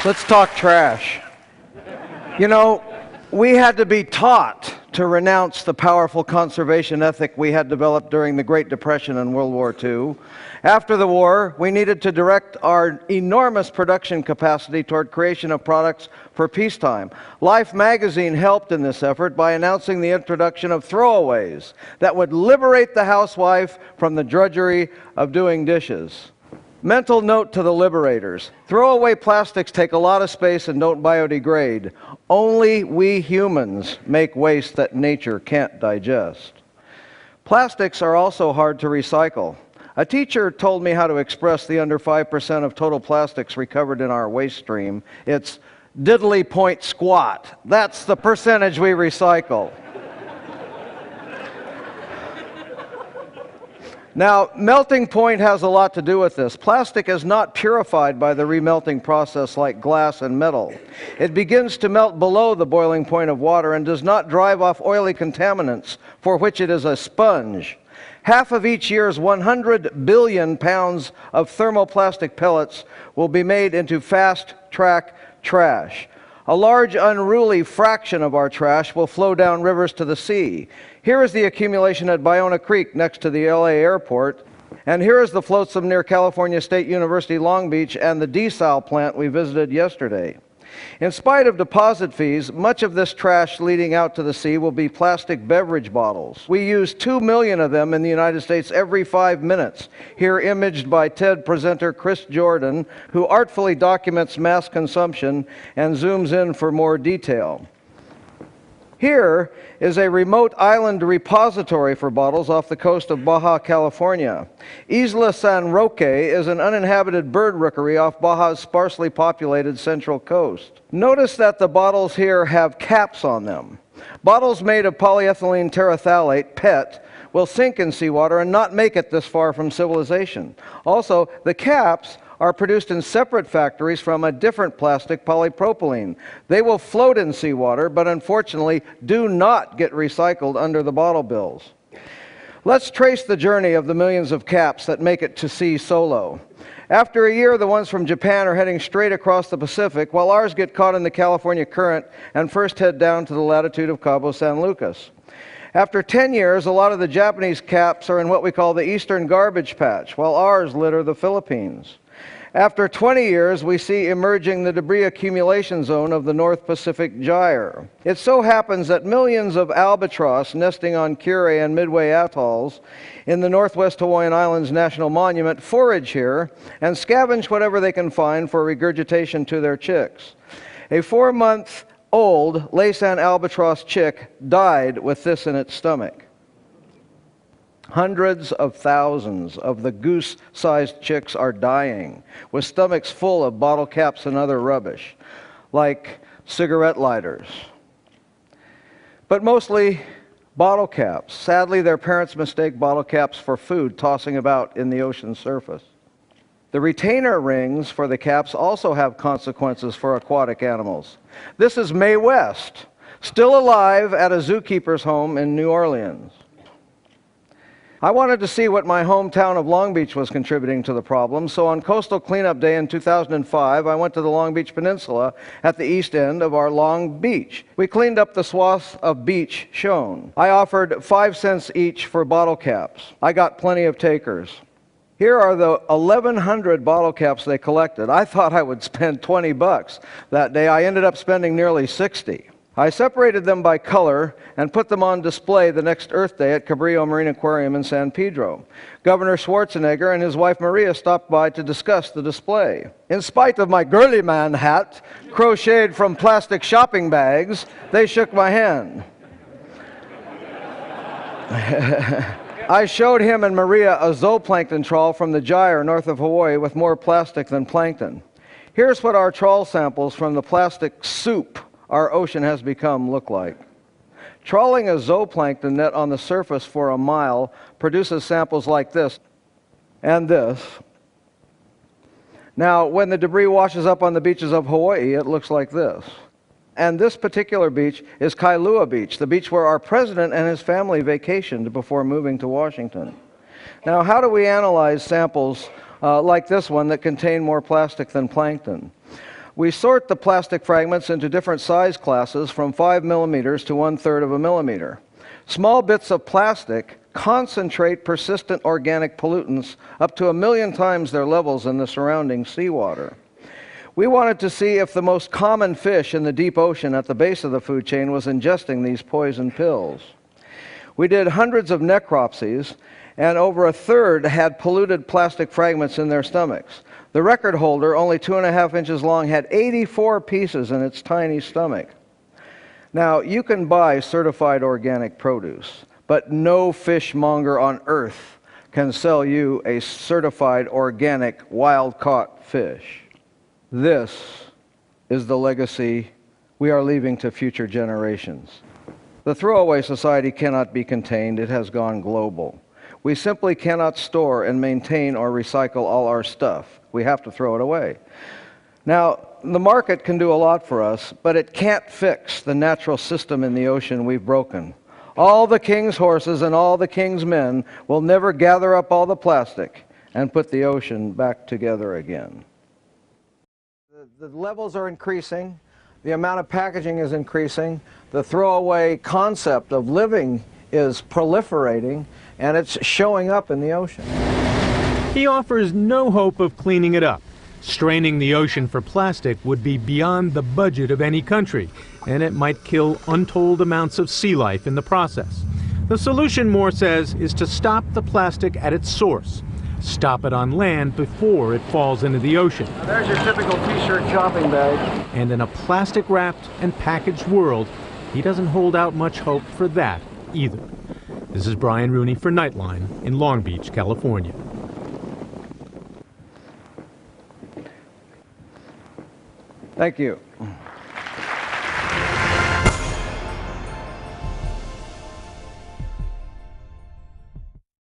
Let's talk trash. You know, we had to be taught to renounce the powerful conservation ethic we had developed during the Great Depression and World War II. After the war, we needed to direct our enormous production capacity toward creation of products for peacetime. Life magazine helped in this effort by announcing the introduction of throwaways that would liberate the housewife from the drudgery of doing dishes. Mental note to the liberators: throwaway plastics take a lot of space and don't biodegrade. Only we humans make waste that nature can't digest. Plastics are also hard to recycle. A teacher told me how to express the under 5% of total plastics recovered in our waste stream. It's diddly point squat. That's the percentage we recycle. Now, melting point has a lot to do with this. Plastic is not purified by the remelting process like glass and metal. It begins to melt below the boiling point of water and does not drive off oily contaminants, for which it is a sponge. Half of each year's 100 billion pounds of thermoplastic pellets will be made into fast-track trash. A large, unruly fraction of our trash will flow down rivers to the sea. Here is the accumulation at Ballona Creek next to the LA airport. And here is the flotsam near California State University Long Beach and the desal plant we visited yesterday. In spite of deposit fees, much of this trash leading out to the sea will be plastic beverage bottles. We use 2 million of them in the United States every 5 minutes, here imaged by TED presenter Chris Jordan, who artfully documents mass consumption and zooms in for more detail. Here is a remote island repository for bottles off the coast of Baja California. Isla San Roque is an uninhabited bird rookery off Baja's sparsely populated central coast. Notice that the bottles here have caps on them. Bottles made of polyethylene terephthalate, PET, will sink in seawater and not make it this far from civilization. Also, the caps are produced in separate factories from a different plastic, polypropylene. They will float in seawater, but unfortunately do not get recycled under the bottle bills. Let's trace the journey of the millions of caps that make it to sea solo. After a year, the ones from Japan are heading straight across the Pacific, while ours get caught in the California current and first head down to the latitude of Cabo San Lucas. After 10 years, a lot of the Japanese caps are in what we call the Eastern Garbage Patch, while ours litter the Philippines. After 20 years, we see emerging the debris accumulation zone of the North Pacific Gyre. It so happens that millions of albatross nesting on Kure and Midway atolls in the Northwest Hawaiian Islands National Monument forage here and scavenge whatever they can find for regurgitation to their chicks. A 4-month-old Laysan albatross chick died with this in its stomach. Hundreds of thousands of the goose-sized chicks are dying, with stomachs full of bottle caps and other rubbish, like cigarette lighters. But mostly bottle caps. Sadly, their parents mistake bottle caps for food, tossing about in the ocean surface. The retainer rings for the caps also have consequences for aquatic animals. This is Mae West, still alive at a zookeeper's home in New Orleans. I wanted to see what my hometown of Long Beach was contributing to the problem, so on Coastal Cleanup Day in 2005, I went to the Long Beach Peninsula at the east end of our Long Beach. We cleaned up the swaths of beach shown. I offered 5 cents each for bottle caps. I got plenty of takers. Here are the 1,100 bottle caps they collected. I thought I would spend 20 bucks that day. I ended up spending nearly 60. I separated them by color and put them on display the next Earth Day at Cabrillo Marine Aquarium in San Pedro. Governor Schwarzenegger and his wife Maria stopped by to discuss the display. In spite of my girly man hat, crocheted from plastic shopping bags, they shook my hand. I showed him and Maria a zooplankton trawl from the gyre north of Hawaii with more plastic than plankton. Here's what our trawl samples from the plastic soup our ocean has become look like. Trawling a zooplankton net on the surface for a mile produces samples like this and this. Now, when the debris washes up on the beaches of Hawaii, it looks like this. And this particular beach is Kailua Beach, the beach where our president and his family vacationed before moving to Washington. Now, how do we analyze samples like this one that contain more plastic than plankton? We sort the plastic fragments into different size classes from 5 millimeters to 1/3 of a millimeter. Small bits of plastic concentrate persistent organic pollutants up to 1 million times their levels in the surrounding seawater. We wanted to see if the most common fish in the deep ocean at the base of the food chain was ingesting these poison pills. We did hundreds of necropsies, and over 1/3 had polluted plastic fragments in their stomachs. The record holder, only 2.5 inches long, had 84 pieces in its tiny stomach. Now, you can buy certified organic produce, but no fishmonger on earth can sell you a certified organic wild-caught fish. This is the legacy we are leaving to future generations. The throwaway society cannot be contained. It has gone global. We simply cannot store and maintain or recycle all our stuff. We have to throw it away. Now, the market can do a lot for us, but it can't fix the natural system in the ocean we've broken. All the king's horses and all the king's men will never gather up all the plastic and put the ocean back together again. The levels are increasing. The amount of packaging is increasing. The throwaway concept of living is proliferating, and it's showing up in the ocean. He offers no hope of cleaning it up. Straining the ocean for plastic would be beyond the budget of any country, and it might kill untold amounts of sea life in the process. The solution, Moore says, is to stop the plastic at its source. Stop it on land before it falls into the ocean. Now there's your typical t-shirt shopping bag. And in a plastic-wrapped and packaged world, he doesn't hold out much hope for that either. This is Brian Rooney for Nightline in Long Beach, California. Thank you.